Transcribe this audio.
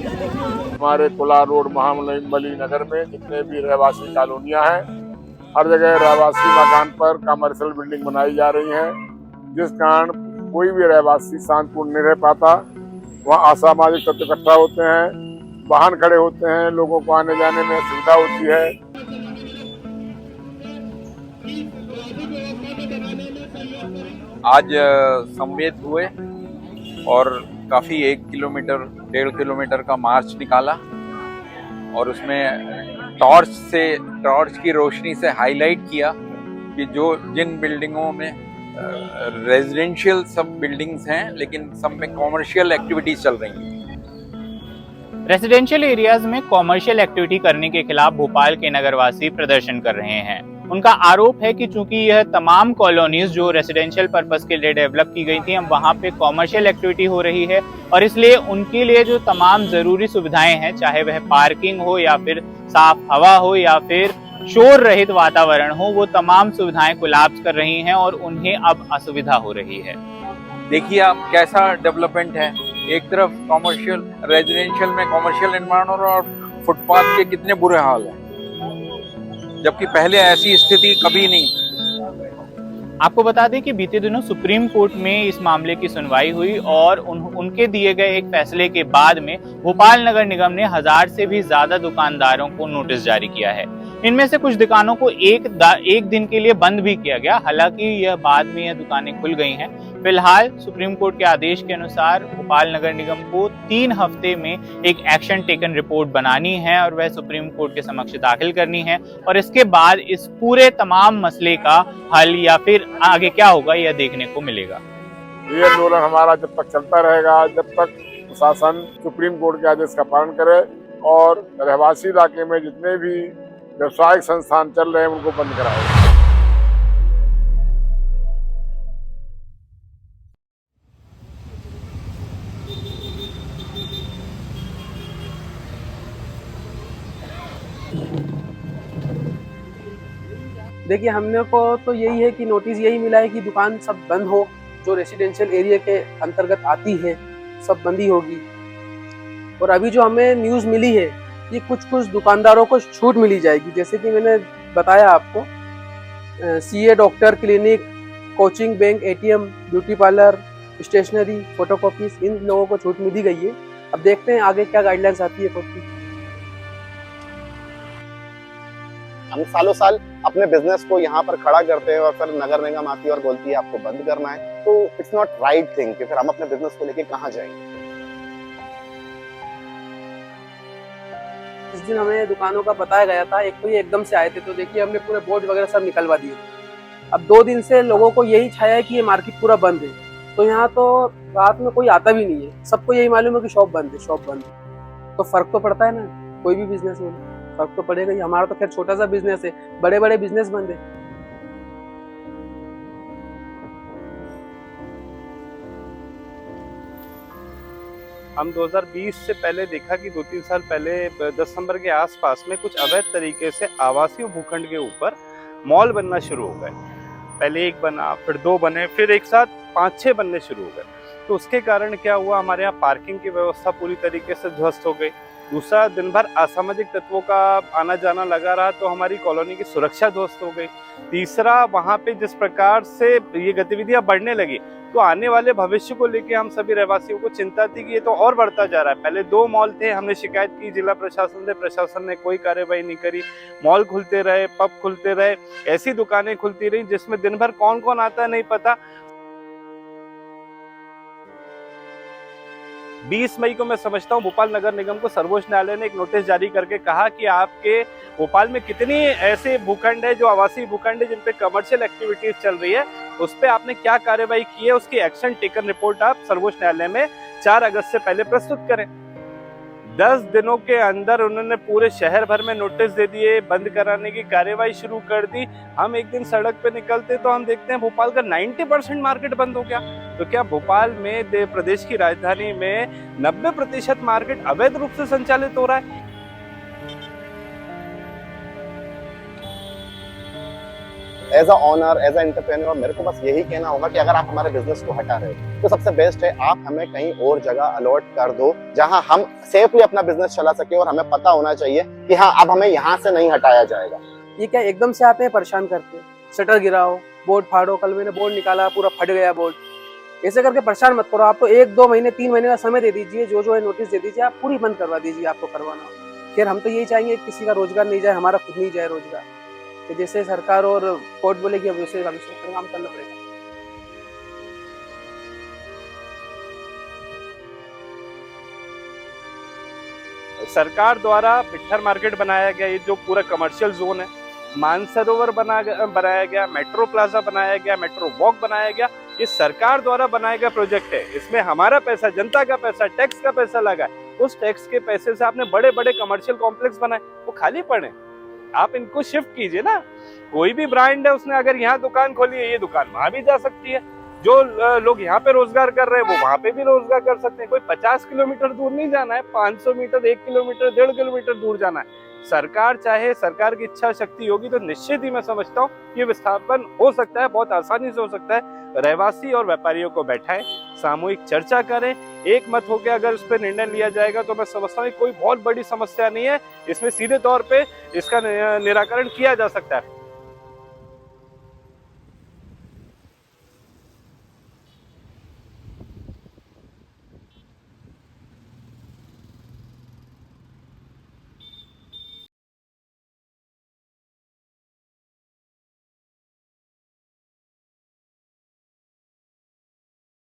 हमारे कोलार रोड महामली नगर में जितने भी रहवासी कॉलोनियां हैं, हर जगह रहवासी मकान पर कमर्शियल बिल्डिंग बनाई जा रही है, जिस कारण कोई भी रहवासी शांतिपूर्ण नहीं रह पाता। वहाँ असामाजिक तत्व इकट्ठा होते हैं, वाहन खड़े होते हैं, लोगों को आने जाने में असुविधा होती है। आज समवेत हुए और काफी 1-1.5 किलोमीटर का मार्च निकाला और उसमें टॉर्च की रोशनी से हाईलाइट किया कि जिन बिल्डिंगों में रेजिडेंशियल सब बिल्डिंग्स हैं लेकिन सब में कॉमर्शियल एक्टिविटीज चल रही हैं। रेसिडेंशियल एरियाज में कॉमर्शियल एक्टिविटी करने के खिलाफ भोपाल के नगरवासी प्रदर्शन कर रहे हैं। उनका आरोप है कि चूंकि यह तमाम कॉलोनीज जो रेसिडेंशियल पर्पस के लिए डेवलप की गई थी, अब वहां पे कॉमर्शियल एक्टिविटी हो रही है और इसलिए उनके लिए जो तमाम जरूरी सुविधाएं हैं, चाहे वह पार्किंग हो या फिर साफ हवा हो या फिर शोर रहित वातावरण हो, वो तमाम सुविधाएं कोलैप्स कर रही हैं और उन्हें अब असुविधा हो रही है। देखिए आप कैसा डेवलपमेंट है, एक तरफ कॉमर्शियल रेजिडेंशियल में कॉमर्शियल निर्माण और फुटपाथ के कितने बुरे हाल हैं, जबकि पहले ऐसी स्थिति कभी नहीं। आपको बता दें कि बीते दिनों सुप्रीम कोर्ट में इस मामले की सुनवाई हुई और उनके दिए गए एक फैसले के बाद में भोपाल नगर निगम ने 1000 से भी ज्यादा दुकानदारों को नोटिस जारी किया है। इनमें से कुछ दुकानों को एक दिन के लिए बंद भी किया गया, हालांकि यह बाद में यह दुकानें खुल गई हैं। फिलहाल सुप्रीम कोर्ट के आदेश के अनुसार भोपाल नगर निगम को 3 हफ्ते में एक एक्शन टेकन रिपोर्ट बनानी है और वह सुप्रीम कोर्ट के समक्ष दाखिल करनी है और इसके बाद इस पूरे तमाम मसले का हल या फिर आगे क्या होगा यह देखने को मिलेगा। ये आंदोलन हमारा जब तक चलता रहेगा, जब तक प्रशासन सुप्रीम कोर्ट के आदेश का पालन करे और रहवासी इलाके में जितने भी व्यवसायिक संस्थान चल रहे हैं उनको बंद कराए। देखिए, हमने को तो यही है कि नोटिस यही मिला है कि दुकान सब बंद हो, जो रेसिडेंशियल एरिया के अंतर्गत आती है सब बंदी होगी। और अभी जो हमें न्यूज़ मिली है कि कुछ दुकानदारों को छूट मिली जाएगी, जैसे कि मैंने बताया आपको, CA, doctor, clinic, coaching, bank, ATM, beauty parlour, stationery, photocopies, इन लोगों को छूट मिली गई है। अब देखते हैं आगे क्या गाइडलाइंस आती है कोर्ट की। हम सालों साल अपने बिजनेस को यहाँ पर खड़ा करते हैं और फिर नगर निगम आती है और बोलती है आपको बंद करना है, तो इट्स नॉट राइट थिंग कि फिर हम अपने बिजनेस को लेके कहाँ जाएंगे। इस दिन हमें दुकानों का बताया गया था, एक तो ये एकदम से आए थे, तो देखिए हमने पूरे बोर्ड वगैरह सब निकलवा दिए। अब 2 दिन से लोगों को यही छाया है कि ये मार्केट पूरा बंद है, तो यहाँ तो रात में कोई आता भी नहीं है। सबको यही मालूम है कि शॉप बंद है। तो फर्क तो पड़ता है ना, कोई भी बिजनेस में फर्क तो पड़ेगा ही। हमारा तो खैर छोटा सा बिजनेस है, बड़े बड़े बिजनेस बंद है। हम 2020 से पहले देखा कि 2-3 साल पहले 10 दिसंबर के आसपास में कुछ अवैध तरीके से आवासीय भूखंड के ऊपर मॉल बनना शुरू हो गए। पहले 1 बना, फिर 2 बने, फिर एक साथ 5-6 बनने शुरू हो गए। तो उसके कारण क्या हुआ, हमारे यहाँ पार्किंग की व्यवस्था पूरी तरीके से ध्वस्त हो गई। दूसरा, दिन भर असामाजिक तत्वों का आना जाना लगा रहा, तो हमारी कॉलोनी की सुरक्षा ध्वस्त हो गई। तीसरा, वहाँ पे जिस प्रकार से ये गतिविधियां बढ़ने लगी, तो आने वाले भविष्य को लेके हम सभी रहवासियों को चिंता थी कि ये तो और बढ़ता जा रहा है। पहले 2 मॉल थे, हमने शिकायत की जिला प्रशासन से, प्रशासन ने कोई कार्रवाई नहीं करी। मॉल खुलते रहे, पब खुलते रहे, ऐसी दुकानें खुलती रही जिसमें दिन भर कौन कौन आता है नहीं पता। 20 मई को मैं समझता हूँ भोपाल नगर निगम को सर्वोच्च न्यायालय ने एक नोटिस जारी करके कहा कि आपके भोपाल में कितनी ऐसे भूखंड है जो आवासीय भूखंड है जिन पे कमर्शियल एक्टिविटीज चल रही है, उस पे आपने क्या कार्रवाई की है, उसकी एक्शन टेकन रिपोर्ट आप सर्वोच्च न्यायालय में 4 अगस्त से पहले प्रस्तुत करें। 10 दिनों के अंदर उन्होंने पूरे शहर भर में नोटिस दे दिए, बंद कराने की कार्रवाई शुरू कर दी। हम एक दिन सड़क पे निकलते तो हम देखते हैं भोपाल का 90% मार्केट बंद हो गया। तो क्या भोपाल में प्रदेश की राजधानी में 90% मार्केट अवैध रूप से संचालित हो रहा है? As a owner, as a entrepreneur मेरे को बस यही कहना होगा कि अगर आप हमारे बिजनेस को हटा रहे हो तो सबसे बेस्ट है आप हमें कहीं और जगह अलॉट कर दो जहां हम सेफली अपना बिजनेस चला सके, और हमें पता होना चाहिए कि हाँ अब हमें यहाँ से नहीं हटाया जाएगा। ये क्या एकदम से आते हैं परेशान करते हैं, शटर गिराओ, बोर्ड फाड़ो, कल मैंने बोर्ड निकाला पूरा फट गया बोर्ड, ऐसे करके परेशान मत करो। आप तो 1, 2 महीने 3 महीने का समय दे दीजिए, जो है नोटिस दे दीजिए, आप पूरी बंद करवा दीजिए आपको करवाना हो। खैर हम तो यही चाहेंगे किसी का रोजगार नहीं जाए, हमारा खुद नहीं जाए रोजगार, कि जैसे सरकार और कोर्ट बोलेगी वैसे काम करना पड़ेगा। सरकार द्वारा बिट्ठर मार्केट बनाया गया, ये जो पूरा कमर्शियल जोन है, मानसरोवर बनाया गया, मेट्रो प्लाजा बनाया गया, मेट्रो वॉक बनाया गया, ये सरकार द्वारा बनाया गया प्रोजेक्ट है। इसमें हमारा पैसा, जनता का पैसा, टैक्स का पैसा लगा है। उस टैक्स के पैसे से आपने बड़े बड़े कमर्शियल कॉम्प्लेक्स बनाए, वो खाली पड़े, आप इनको शिफ्ट कीजिए ना। कोई भी ब्रांड है उसने अगर यहाँ दुकान खोली है, ये दुकान वहां भी जा सकती है। जो लोग यहाँ पे रोजगार कर रहे हैं वो वहां पे भी रोजगार कर सकते हैं। कोई 50 किलोमीटर दूर नहीं जाना है, 500 मीटर, 1 किलोमीटर, 1.5 किलोमीटर दूर जाना है। सरकार चाहे, सरकार की इच्छा शक्ति होगी तो निश्चित ही मैं समझता हूँ ये विस्थापन हो सकता है, बहुत आसानी से हो सकता है। रहवासी और व्यापारियों को बैठाएं, सामूहिक चर्चा करें, एक मत होकर अगर उस पर निर्णय लिया जाएगा तो मैं समझता हूँ कोई बहुत बड़ी समस्या नहीं है। इसमें सीधे तौर पे इसका निराकरण किया जा सकता है।